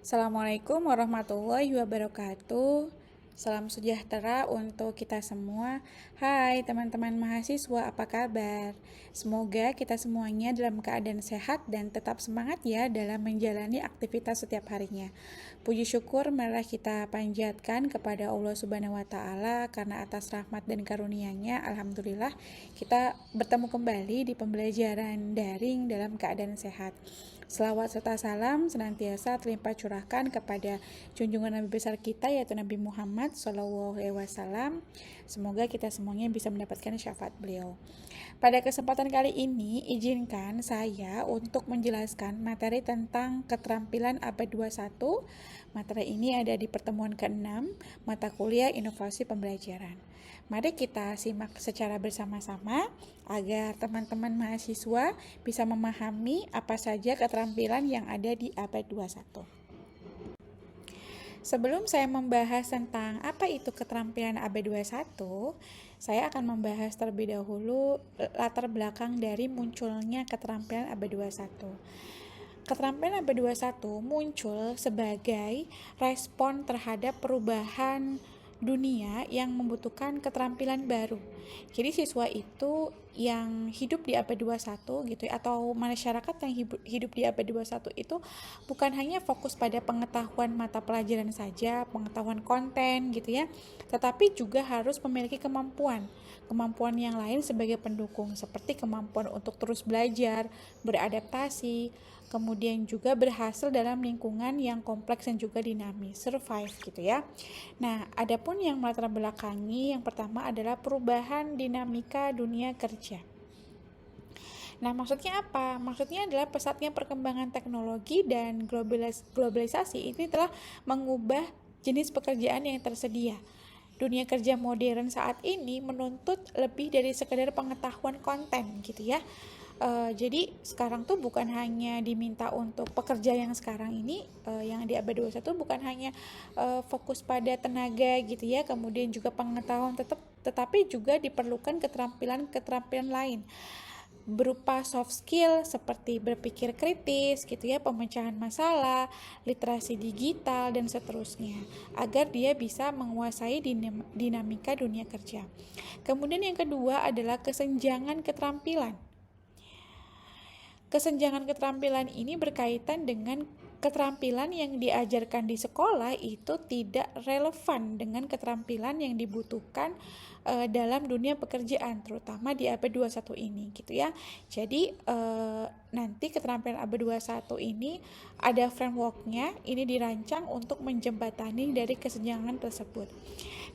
Assalamualaikum warahmatullahi wabarakatuh. Salam sejahtera untuk kita semua. Hai teman-teman mahasiswa, apa kabar? Semoga kita semuanya dalam keadaan sehat dan tetap semangat ya dalam menjalani aktivitas setiap harinya. Puji syukur marilah kita panjatkan kepada Allah Subhanahu wa taala karena atas rahmat dan karunia-Nya alhamdulillah kita bertemu kembali di pembelajaran daring dalam keadaan sehat. Selawat serta salam senantiasa terlimpah curahkan kepada junjungan Nabi besar kita yaitu Nabi Muhammad SAW. Semoga kita semuanya bisa mendapatkan syafaat beliau. Pada kesempatan kali ini, izinkan saya untuk menjelaskan materi tentang keterampilan abad 21. Materi ini ada di pertemuan ke-6, mata kuliah inovasi pembelajaran. Mari kita simak secara bersama-sama agar teman-teman mahasiswa bisa memahami apa saja keterampilan yang ada di abad 21. Sebelum saya membahas tentang apa itu keterampilan abad 21, saya akan membahas terlebih dahulu latar belakang dari munculnya keterampilan abad 21. Keterampilan abad 21 muncul sebagai respon terhadap perubahan dunia yang membutuhkan keterampilan baru. Jadi siswa itu yang hidup di abad 21 gitu ya, atau masyarakat yang hidup di abad 21 itu bukan hanya fokus pada pengetahuan mata pelajaran saja, pengetahuan konten gitu ya, tetapi juga harus memiliki kemampuan yang lain sebagai pendukung seperti kemampuan untuk terus belajar, beradaptasi, kemudian juga berhasil dalam lingkungan yang kompleks dan juga dinamis, survive gitu ya. Nah, adapun yang melatar belakangi yang pertama adalah perubahan dinamika dunia kerja. Nah, maksudnya apa? Maksudnya adalah pesatnya perkembangan teknologi dan globalisasi ini telah mengubah jenis pekerjaan yang tersedia. Dunia kerja modern saat ini menuntut lebih dari sekedar pengetahuan konten gitu ya. Jadi sekarang tuh bukan hanya diminta untuk pekerja yang sekarang ini yang di abad 21 bukan hanya fokus pada tenaga gitu ya, kemudian juga pengetahuan tetapi juga diperlukan keterampilan lain berupa soft skill seperti berpikir kritis gitu ya, pemecahan masalah, literasi digital dan seterusnya agar dia bisa menguasai dinamika dunia kerja. Kemudian yang kedua adalah kesenjangan keterampilan. Kesenjangan keterampilan ini berkaitan dengan keterampilan yang diajarkan di sekolah itu tidak relevan dengan keterampilan yang dibutuhkan dalam dunia pekerjaan, terutama di abad 21 ini gitu ya. Jadi nanti keterampilan abad 21 ini ada frameworknya, ini dirancang untuk menjembatani dari kesenjangan tersebut.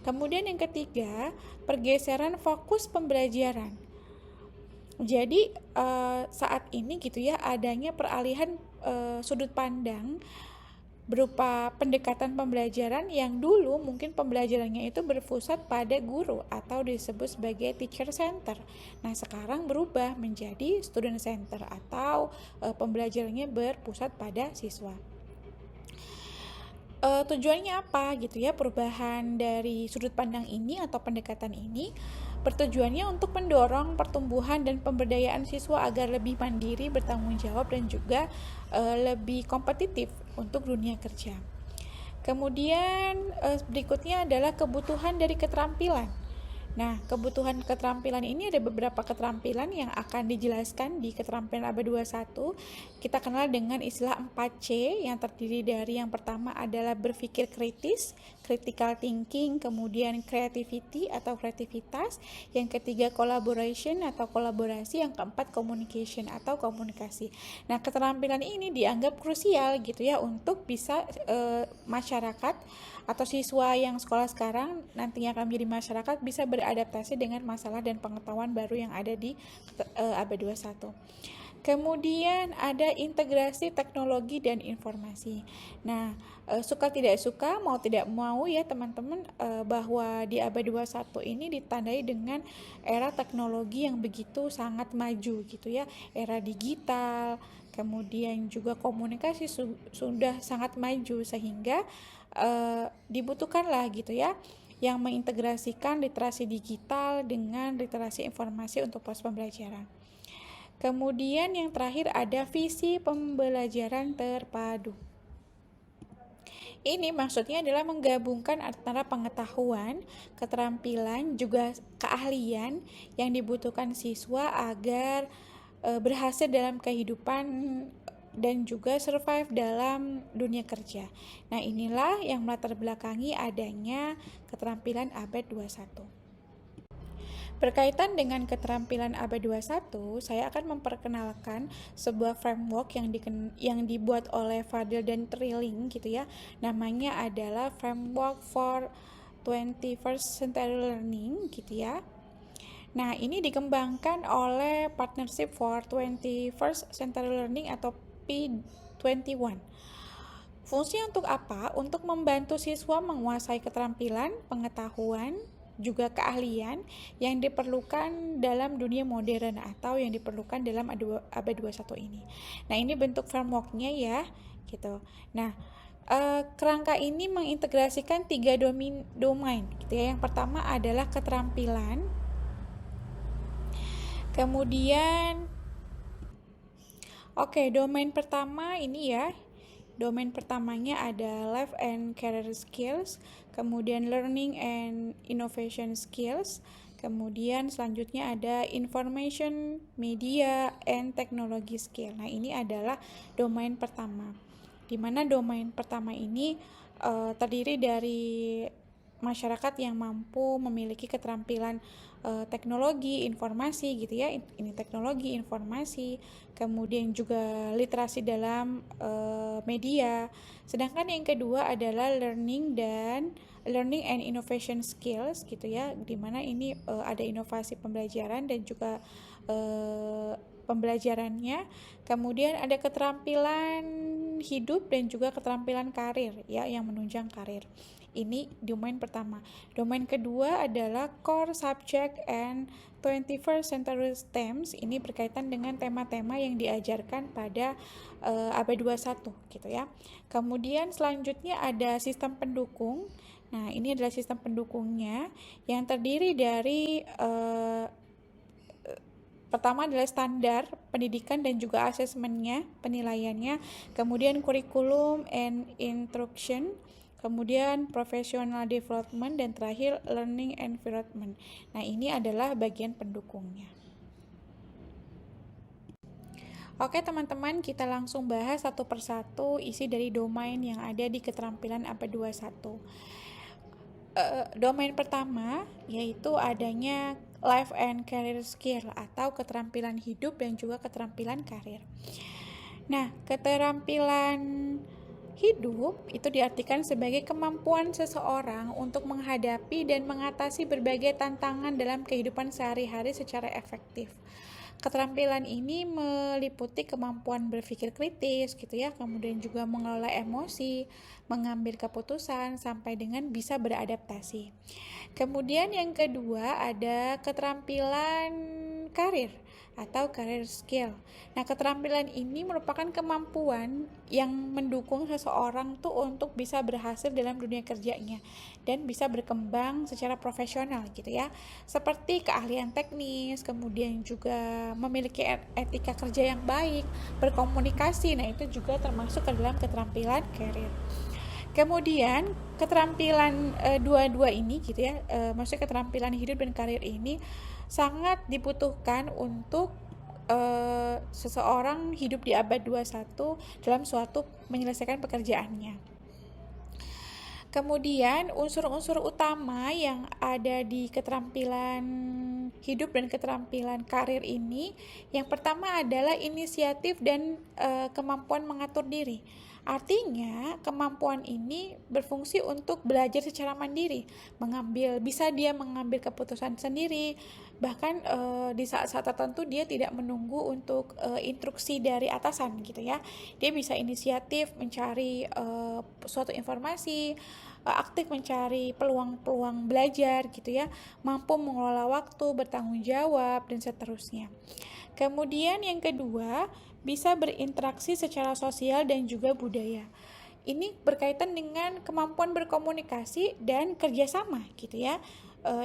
Kemudian yang ketiga, pergeseran fokus pembelajaran. Jadi saat ini gitu ya adanya peralihan sudut pandang berupa pendekatan pembelajaran yang dulu mungkin pembelajarannya itu berpusat pada guru atau disebut sebagai teacher center. Nah, sekarang berubah menjadi student center atau pembelajarannya berpusat pada siswa. Tujuannya apa gitu ya, perubahan dari sudut pandang ini atau pendekatan ini bertujuannya untuk mendorong pertumbuhan dan pemberdayaan siswa agar lebih mandiri, bertanggung jawab dan juga lebih kompetitif untuk dunia kerja. Kemudian berikutnya adalah kebutuhan dari keterampilan. Nah, kebutuhan keterampilan ini ada beberapa keterampilan yang akan dijelaskan di keterampilan abad 21. Kita kenal dengan istilah 4C yang terdiri dari yang pertama adalah berpikir kritis, critical thinking, kemudian creativity atau kreativitas, yang ketiga collaboration atau kolaborasi, yang keempat communication atau komunikasi. Nah, keterampilan ini dianggap krusial gitu ya untuk bisa masyarakat atau siswa yang sekolah sekarang nantinya akan menjadi masyarakat bisa beradaptasi dengan masalah dan pengetahuan baru yang ada di abad 21. Kemudian ada integrasi teknologi dan informasi. Nah, suka tidak suka, mau tidak mau ya teman-teman, bahwa di abad 21 ini ditandai dengan era teknologi yang begitu sangat maju gitu ya. Era digital, kemudian juga komunikasi sudah sangat maju sehingga dibutuhkanlah gitu ya yang mengintegrasikan literasi digital dengan literasi informasi untuk proses pembelajaran. Kemudian yang terakhir ada visi pembelajaran terpadu. Ini maksudnya adalah menggabungkan antara pengetahuan, keterampilan, juga keahlian yang dibutuhkan siswa agar berhasil dalam kehidupan dan juga survive dalam dunia kerja. Nah, inilah yang melatar belakangi adanya keterampilan abad 21. Berkaitan dengan keterampilan abad 21, saya akan memperkenalkan sebuah framework yang dibuat oleh Fadil dan Trilling gitu ya. Namanya adalah Framework for 21st Century Learning gitu ya. Nah, ini dikembangkan oleh Partnership for 21st Century Learning atau P21. Fungsi untuk apa? Untuk membantu siswa menguasai keterampilan, pengetahuan, juga keahlian yang diperlukan dalam dunia modern atau yang diperlukan dalam abad 21 ini. Nah, ini bentuk frameworknya ya, gitu. Nah, kerangka ini mengintegrasikan 3 domain gitu ya. Yang pertama adalah keterampilan, kemudian domain pertama ini ya. Domain pertamanya ada life and career skills, kemudian learning and innovation skills, kemudian selanjutnya ada information, media, and technology skill. Nah, ini adalah domain pertama. Di mana domain pertama ini terdiri dari masyarakat yang mampu memiliki keterampilan teknologi, informasi gitu ya. Ini teknologi, informasi, kemudian juga literasi dalam media. Sedangkan yang kedua adalah learning and innovation skills gitu ya, di mana ini ada inovasi pembelajaran dan juga pembelajarannya. Kemudian ada keterampilan hidup dan juga keterampilan karir ya, yang menunjang karir. Ini domain pertama. Domain kedua adalah core subject and 21st century themes. Ini berkaitan dengan tema-tema yang diajarkan pada abad 21 gitu ya. Kemudian selanjutnya ada sistem pendukung. Nah, ini adalah sistem pendukungnya yang terdiri dari pertama adalah standar pendidikan dan juga asesmennya, penilaiannya, kemudian kurikulum and instruction, kemudian professional development, dan terakhir learning environment. Nah, ini adalah bagian pendukungnya. Oke teman-teman, kita langsung bahas satu persatu isi dari domain yang ada di keterampilan abad 21. Domain pertama yaitu adanya life and career skill atau keterampilan hidup dan juga keterampilan karir. Nah, keterampilan hidup itu diartikan sebagai kemampuan seseorang untuk menghadapi dan mengatasi berbagai tantangan dalam kehidupan sehari-hari secara efektif. Keterampilan ini meliputi kemampuan berpikir kritis gitu ya, kemudian juga mengelola emosi, mengambil keputusan sampai dengan bisa beradaptasi. Kemudian yang kedua ada keterampilan karir atau career skill. Nah, keterampilan ini merupakan kemampuan yang mendukung seseorang tuh untuk bisa berhasil dalam dunia kerjanya dan bisa berkembang secara profesional gitu ya. Seperti keahlian teknis, kemudian juga memiliki etika kerja yang baik, berkomunikasi. Nah, itu juga termasuk ke dalam keterampilan career. Kemudian keterampilan dua-dua ini gitu ya, maksudnya keterampilan hidup dan karir ini sangat dibutuhkan untuk seseorang hidup di abad 21 dalam suatu menyelesaikan pekerjaannya. Kemudian unsur-unsur utama yang ada di keterampilan hidup dan keterampilan karir ini, yang pertama adalah inisiatif dan kemampuan mengatur diri. Artinya, kemampuan ini berfungsi untuk belajar secara mandiri, bisa dia mengambil keputusan sendiri, bahkan di saat-saat tertentu dia tidak menunggu untuk instruksi dari atasan gitu ya. Dia bisa inisiatif mencari suatu informasi, aktif mencari peluang-peluang belajar gitu ya, mampu mengelola waktu, bertanggung jawab, dan seterusnya. Kemudian yang kedua, bisa berinteraksi secara sosial dan juga budaya. Ini berkaitan dengan kemampuan berkomunikasi dan kerjasama gitu ya,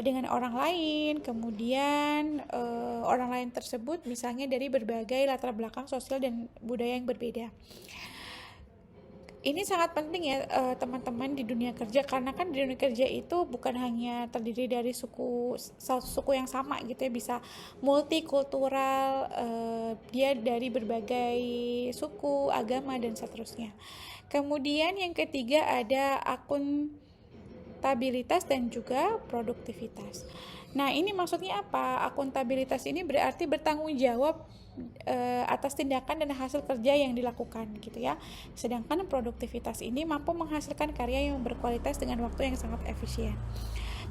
dengan orang lain. Kemudian orang lain tersebut misalnya dari berbagai latar belakang sosial dan budaya yang berbeda. Ini sangat penting ya teman-teman di dunia kerja, karena kan di dunia kerja itu bukan hanya terdiri dari satu suku yang sama gitu ya, bisa multikultural, dia dari berbagai suku, agama dan seterusnya. Kemudian yang ketiga ada akuntabilitas dan juga produktivitas. Nah, ini maksudnya apa? Akuntabilitas ini berarti bertanggung jawab atas tindakan dan hasil kerja yang dilakukan gitu ya. Sedangkan produktivitas ini mampu menghasilkan karya yang berkualitas dengan waktu yang sangat efisien.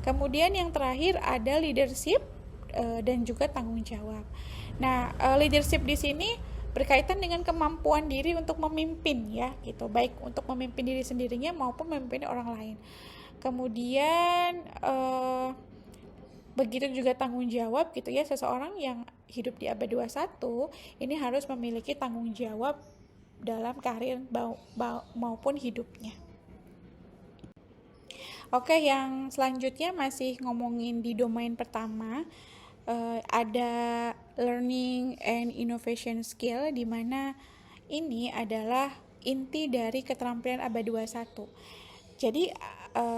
Kemudian yang terakhir ada leadership dan juga tanggung jawab. Nah, leadership di sini berkaitan dengan kemampuan diri untuk memimpin ya gitu, baik untuk memimpin diri sendirinya maupun memimpin orang lain. Kemudian begitu juga tanggung jawab gitu ya, seseorang yang hidup di abad 21 ini harus memiliki tanggung jawab dalam karir maupun hidupnya. Oke, yang selanjutnya masih ngomongin di domain pertama, ada learning and innovation skill, di mana ini adalah inti dari keterampilan abad 21. Jadi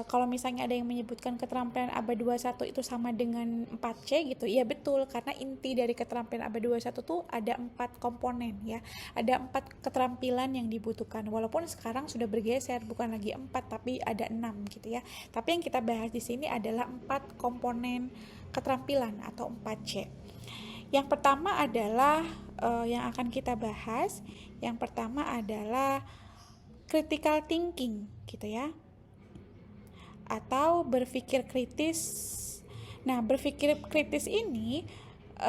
kalau misalnya ada yang menyebutkan keterampilan abad 21 itu sama dengan 4C gitu, ya betul, karena inti dari keterampilan abad 21 tuh ada 4 komponen ya. Ada 4 keterampilan yang dibutuhkan. Walaupun sekarang sudah bergeser, bukan lagi 4 tapi ada 6 gitu ya. Tapi yang kita bahas di sini adalah 4 komponen keterampilan atau 4C. Yang pertama adalah yang akan kita bahas, yang pertama adalah critical thinking gitu ya, atau berpikir kritis. Nah, berpikir kritis ini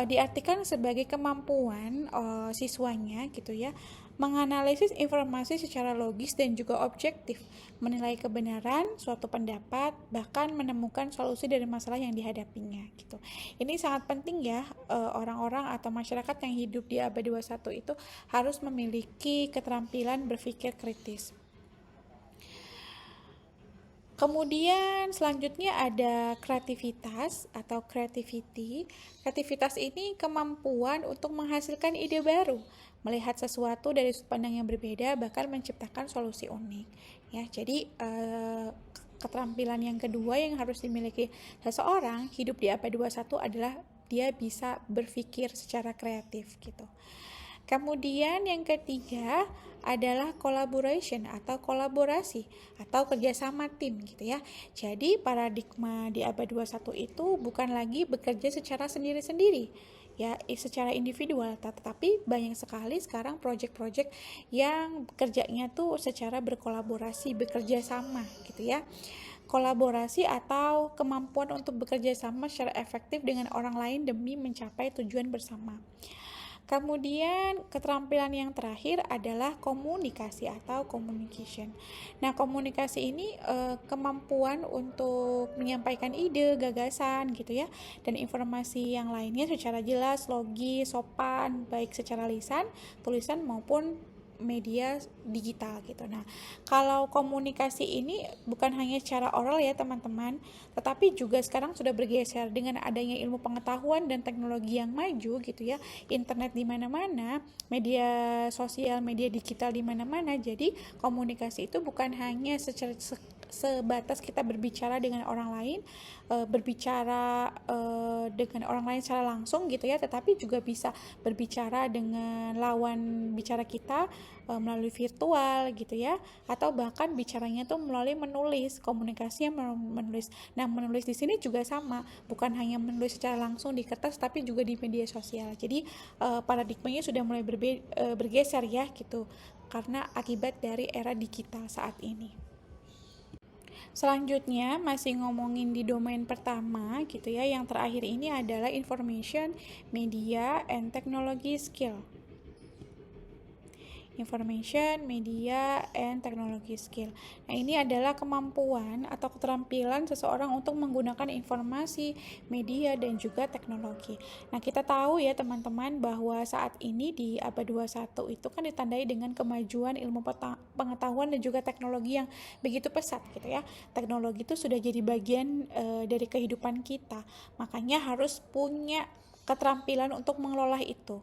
diartikan sebagai kemampuan siswanya gitu ya, menganalisis informasi secara logis dan juga objektif, menilai kebenaran suatu pendapat, bahkan menemukan solusi dari masalah yang dihadapinya gitu. Ini sangat penting ya, orang-orang atau masyarakat yang hidup di abad 21 itu harus memiliki keterampilan berpikir kritis. Kemudian selanjutnya ada kreativitas atau creativity. Kreativitas ini kemampuan untuk menghasilkan ide baru, melihat sesuatu dari sudut pandang yang berbeda, bahkan menciptakan solusi unik. Ya, jadi keterampilan yang kedua yang harus dimiliki seseorang hidup di abad 21 adalah dia bisa berpikir secara kreatif gitu. Kemudian yang ketiga adalah collaboration atau kolaborasi atau kerjasama tim gitu ya. Jadi paradigma di abad 21 itu bukan lagi bekerja secara sendiri-sendiri ya, secara individual, tetapi banyak sekali sekarang proyek-proyek yang kerjanya tuh secara berkolaborasi, bekerja sama gitu ya. Kolaborasi atau kemampuan untuk bekerja sama secara efektif dengan orang lain demi mencapai tujuan bersama. Kemudian keterampilan yang terakhir adalah komunikasi atau communication. Nah, komunikasi ini kemampuan untuk menyampaikan ide, gagasan gitu ya, dan informasi yang lainnya secara jelas, logis, sopan, baik secara lisan, tulisan maupun media digital gitu. Nah, kalau komunikasi ini bukan hanya secara oral ya teman-teman, tetapi juga sekarang sudah bergeser dengan adanya ilmu pengetahuan dan teknologi yang maju gitu ya, internet di mana-mana, media sosial, media digital di mana-mana. Jadi komunikasi itu bukan hanya sebatas kita berbicara dengan orang lain, berbicara dengan orang lain secara langsung gitu ya, tetapi juga bisa berbicara dengan lawan bicara kita melalui virtual gitu ya, atau bahkan bicaranya tuh melalui menulis, komunikasinya menulis. Nah, menulis di sini juga sama, bukan hanya menulis secara langsung di kertas tapi juga di media sosial. Jadi paradigmanya sudah mulai bergeser ya gitu, karena akibat dari era digital saat ini. Selanjutnya masih ngomongin di domain pertama gitu ya, yang terakhir ini adalah information, media, and technology skill. Information, media, and technology skill. Nah, ini adalah kemampuan atau keterampilan seseorang untuk menggunakan informasi, media, dan juga teknologi. Nah, kita tahu ya teman-teman bahwa saat ini di abad 21 itu kan ditandai dengan kemajuan ilmu pengetahuan dan juga teknologi yang begitu pesat gitu ya. Teknologi itu sudah jadi bagian dari kehidupan kita. Makanya harus punya keterampilan untuk mengelola itu.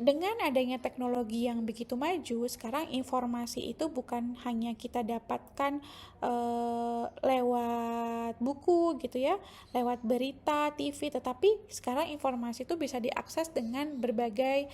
dengan adanya teknologi yang begitu maju, sekarang informasi itu bukan hanya kita dapatkan lewat buku gitu ya, lewat berita, TV, tetapi sekarang informasi itu bisa diakses dengan berbagai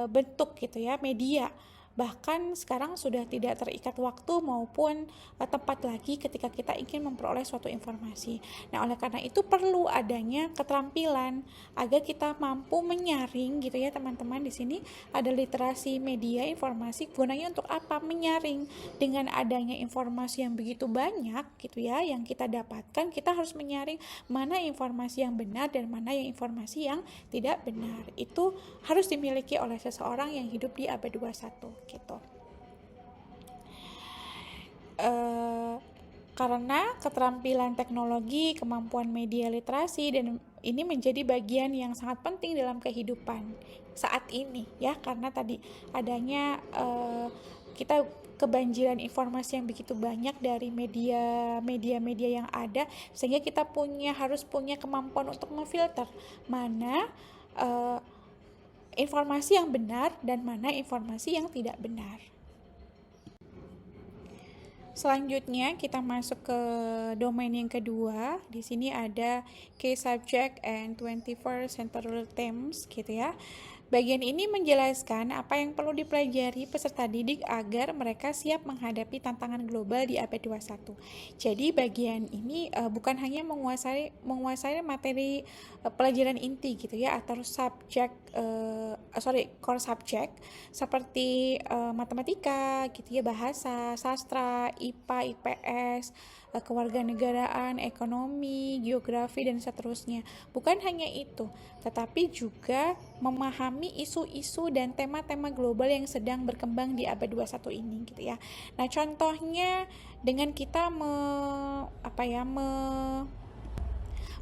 bentuk gitu ya, media. Bahkan sekarang sudah tidak terikat waktu maupun tempat lagi ketika kita ingin memperoleh suatu informasi. Nah, oleh karena itu perlu adanya keterampilan agar kita mampu menyaring gitu ya teman-teman. Di sini ada literasi media informasi, gunanya untuk apa? Menyaring. Dengan adanya informasi yang begitu banyak gitu ya yang kita dapatkan, kita harus menyaring mana informasi yang benar dan mana yang informasi yang tidak benar. Itu harus dimiliki oleh seseorang yang hidup di abad 21 gitu. Karena keterampilan teknologi, kemampuan media literasi dan ini menjadi bagian yang sangat penting dalam kehidupan saat ini ya, karena tadi adanya kita kebanjiran informasi yang begitu banyak dari media yang ada, sehingga kita harus punya kemampuan untuk memfilter mana informasi yang benar dan mana informasi yang tidak benar. Selanjutnya kita masuk ke domain yang kedua. Di sini ada key subject and 21st century themes gitu ya. Bagian ini menjelaskan apa yang perlu dipelajari peserta didik agar mereka siap menghadapi tantangan global di abad 21. Jadi bagian ini bukan hanya menguasai materi pelajaran inti gitu ya, atau core subject seperti matematika gitu ya, bahasa, sastra, IPA, IPS, kewarganegaraan, ekonomi, geografi, dan seterusnya. Bukan hanya itu, tetapi juga memahami isu-isu dan tema-tema global yang sedang berkembang di abad 21 ini gitu ya. Nah, contohnya dengan kita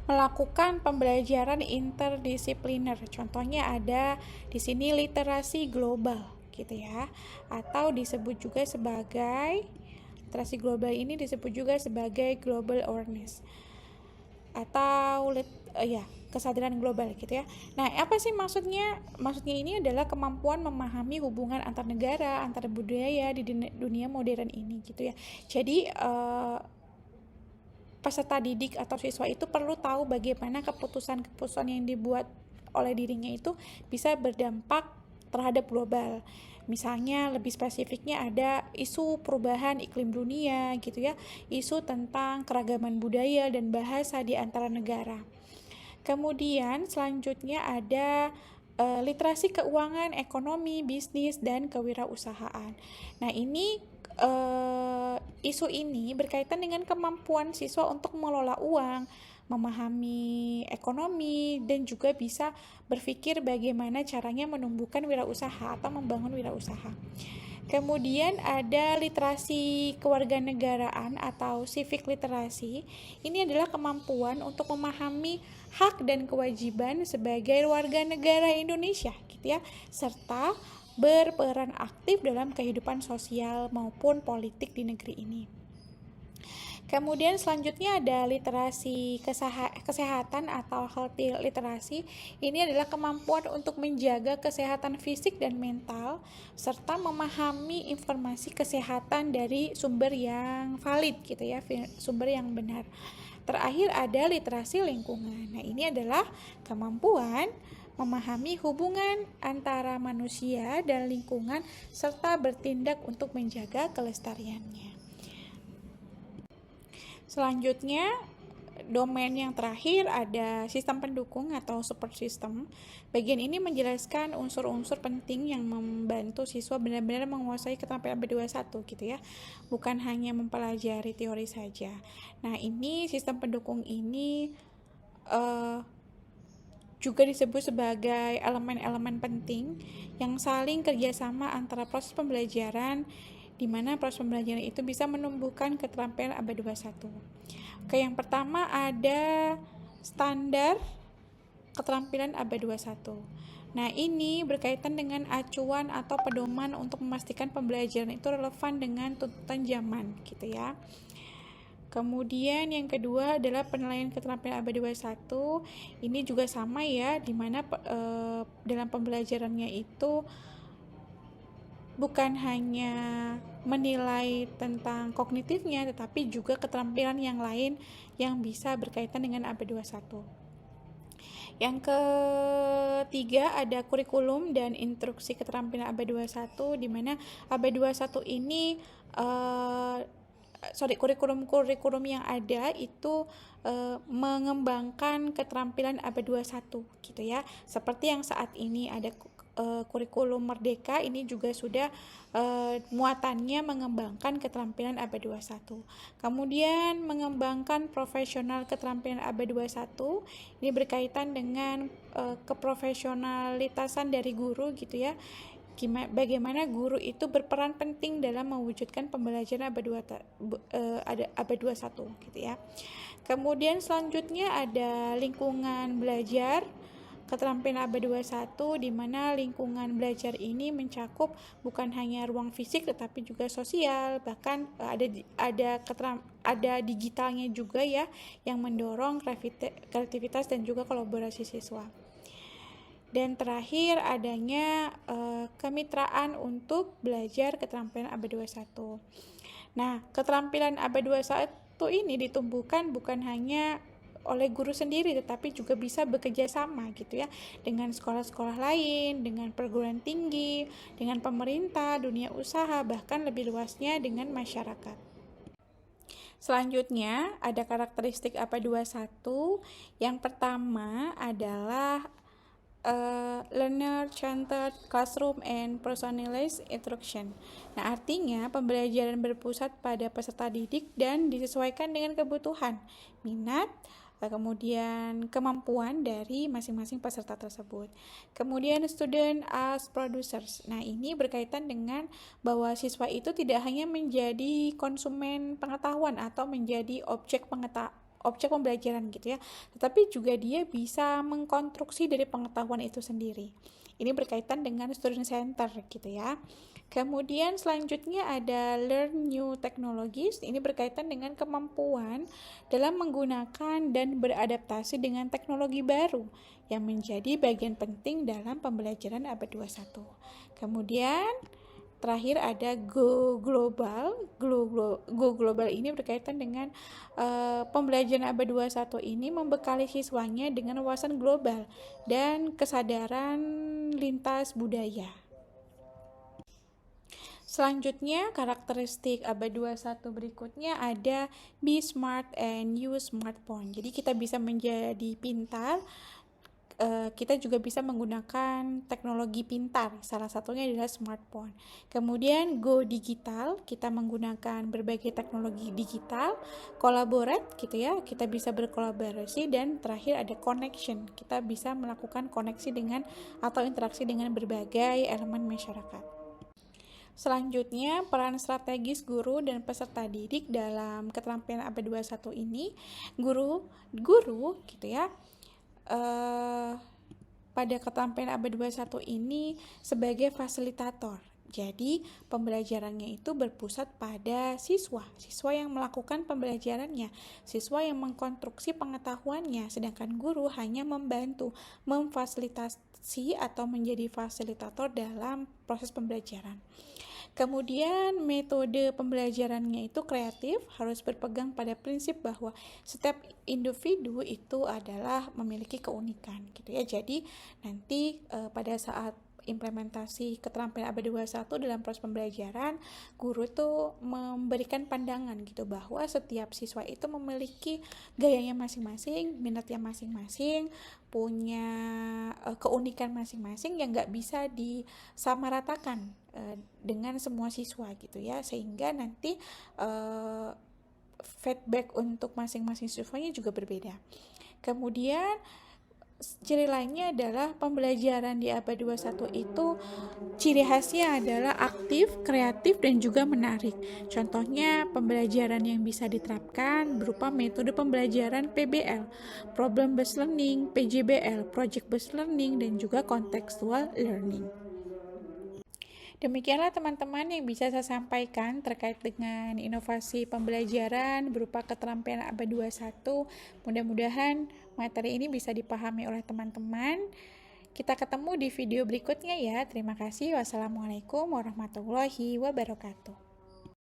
melakukan pembelajaran interdisipliner. Contohnya ada di sini literasi global gitu ya, atau disebut juga sebagai literasi global ini disebut juga sebagai global awareness atau kesadaran global gitu ya. Nah, apa sih maksudnya? Maksudnya ini adalah kemampuan memahami hubungan antar negara, antar budaya di dunia modern ini gitu ya. Jadi peserta didik atau siswa itu perlu tahu bagaimana keputusan-keputusan yang dibuat oleh dirinya itu bisa berdampak terhadap global. Misalnya lebih spesifiknya ada isu perubahan iklim dunia gitu ya, isu tentang keragaman budaya dan bahasa di antara negara. Kemudian selanjutnya ada literasi keuangan, ekonomi, bisnis, dan kewirausahaan. Nah, ini isu ini berkaitan dengan kemampuan siswa untuk mengelola uang, memahami ekonomi, dan juga bisa berpikir bagaimana caranya menumbuhkan wirausaha atau membangun wirausaha. Kemudian ada literasi kewarganegaraan atau civic literacy. Ini adalah kemampuan untuk memahami hak dan kewajiban sebagai warga negara Indonesia gitu ya, serta berperan aktif dalam kehidupan sosial maupun politik di negeri ini. Kemudian selanjutnya ada literasi kesehatan atau healthy literacy. Ini adalah kemampuan untuk menjaga kesehatan fisik dan mental serta memahami informasi kesehatan dari sumber yang valid gitu ya, sumber yang benar. Terakhir ada literasi lingkungan. Nah, ini adalah kemampuan memahami hubungan antara manusia dan lingkungan serta bertindak untuk menjaga kelestariannya. Selanjutnya, domain yang terakhir ada sistem pendukung atau support system. Bagian ini menjelaskan unsur-unsur penting yang membantu siswa benar-benar menguasai keterampilan B21 gitu ya. Bukan hanya mempelajari teori saja. Nah, ini sistem pendukung ini juga disebut sebagai elemen-elemen penting yang saling kerjasama antara proses pembelajaran, di mana proses pembelajaran itu bisa menumbuhkan keterampilan abad 21. Oke, yang pertama ada standar keterampilan abad 21. Nah, ini berkaitan dengan acuan atau pedoman untuk memastikan pembelajaran itu relevan dengan tuntutan zaman gitu ya. Kemudian yang kedua adalah penilaian keterampilan ABD21. Ini juga sama ya, dimana dalam pembelajarannya itu bukan hanya menilai tentang kognitifnya, tetapi juga keterampilan yang lain yang bisa berkaitan dengan ABD21. Yang ketiga ada kurikulum dan instruksi keterampilan ABD21, di mana ABD21 ini kurikulum yang ada itu mengembangkan keterampilan ABD21 gitu ya. Seperti yang saat ini ada kurikulum Merdeka, ini juga sudah muatannya mengembangkan keterampilan ABD21. Kemudian mengembangkan profesional keterampilan ABD21, ini berkaitan dengan keprofesionalitasan dari guru gitu ya. Bagaimana guru itu berperan penting dalam mewujudkan pembelajaran ABD21 gitu ya. Kemudian selanjutnya ada lingkungan belajar keterampilan ABD21, di mana lingkungan belajar ini mencakup bukan hanya ruang fisik tetapi juga sosial, bahkan ada digitalnya juga ya, yang mendorong kreativitas dan juga kolaborasi siswa. Dan terakhir adanya kemitraan untuk belajar keterampilan ABD21. Nah, keterampilan ABD21 ini ditumbuhkan bukan hanya oleh guru sendiri, tetapi juga bisa bekerja sama gitu ya, dengan sekolah-sekolah lain, dengan perguruan tinggi, dengan pemerintah, dunia usaha, bahkan lebih luasnya dengan masyarakat. Selanjutnya ada karakteristik ABD21. Yang pertama adalah learner-centered classroom and personalized instruction. Nah, artinya pembelajaran berpusat pada peserta didik dan disesuaikan dengan kebutuhan, minat, kemudian kemampuan dari masing-masing peserta tersebut. Kemudian student as producers. Nah, ini berkaitan dengan bahwa siswa itu tidak hanya menjadi konsumen pengetahuan atau menjadi objek pembelajaran gitu ya, tetapi juga dia bisa mengkonstruksi dari pengetahuan itu sendiri. Ini berkaitan dengan student center gitu ya. Kemudian selanjutnya ada learn new technologies. Ini berkaitan dengan kemampuan dalam menggunakan dan beradaptasi dengan teknologi baru yang menjadi bagian penting dalam pembelajaran ABD21. Kemudian terakhir ada Go Global. Go Global ini berkaitan dengan pembelajaran ABD21 ini membekali siswanya dengan wawasan global dan kesadaran lintas budaya. Selanjutnya, karakteristik ABD21 berikutnya ada be smart and use smartphone. Jadi kita bisa menjadi pintar, kita juga bisa menggunakan teknologi pintar, salah satunya adalah smartphone. Kemudian go digital, kita menggunakan berbagai teknologi digital. Collaborate gitu ya, kita bisa berkolaborasi. Dan terakhir ada connection, kita bisa melakukan koneksi dengan atau interaksi dengan berbagai elemen masyarakat. Selanjutnya, peran strategis guru dan peserta didik dalam keterampilan ABD21 ini. Guru gitu ya, pada keterampilan ABD21 ini sebagai fasilitator. Jadi pembelajarannya itu berpusat pada siswa yang melakukan pembelajarannya, siswa yang mengkonstruksi pengetahuannya, sedangkan guru hanya membantu, memfasilitasi atau menjadi fasilitator dalam proses pembelajaran. Kemudian metode pembelajarannya itu kreatif, harus berpegang pada prinsip bahwa setiap individu itu adalah memiliki keunikan gitu ya. Jadi nanti pada saat implementasi keterampilan ABD21 dalam proses pembelajaran, guru itu memberikan pandangan gitu bahwa setiap siswa itu memiliki gayanya masing-masing, minatnya masing-masing, punya keunikan masing-masing yang nggak bisa disamaratakan dengan semua siswa gitu ya, sehingga nanti feedback untuk masing-masing siswanya juga berbeda. Kemudian ciri lainnya adalah pembelajaran di ABD21 itu ciri khasnya adalah aktif, kreatif, dan juga menarik. Contohnya pembelajaran yang bisa diterapkan berupa metode pembelajaran PBL, Problem Based Learning, PJBL, Project Based Learning, dan juga Contextual Learning. Demikianlah teman-teman yang bisa saya sampaikan terkait dengan inovasi pembelajaran berupa keterampilan abad 21. Mudah-mudahan materi ini bisa dipahami oleh teman-teman. Kita ketemu di video berikutnya ya. Terima kasih. Wassalamualaikum warahmatullahi wabarakatuh.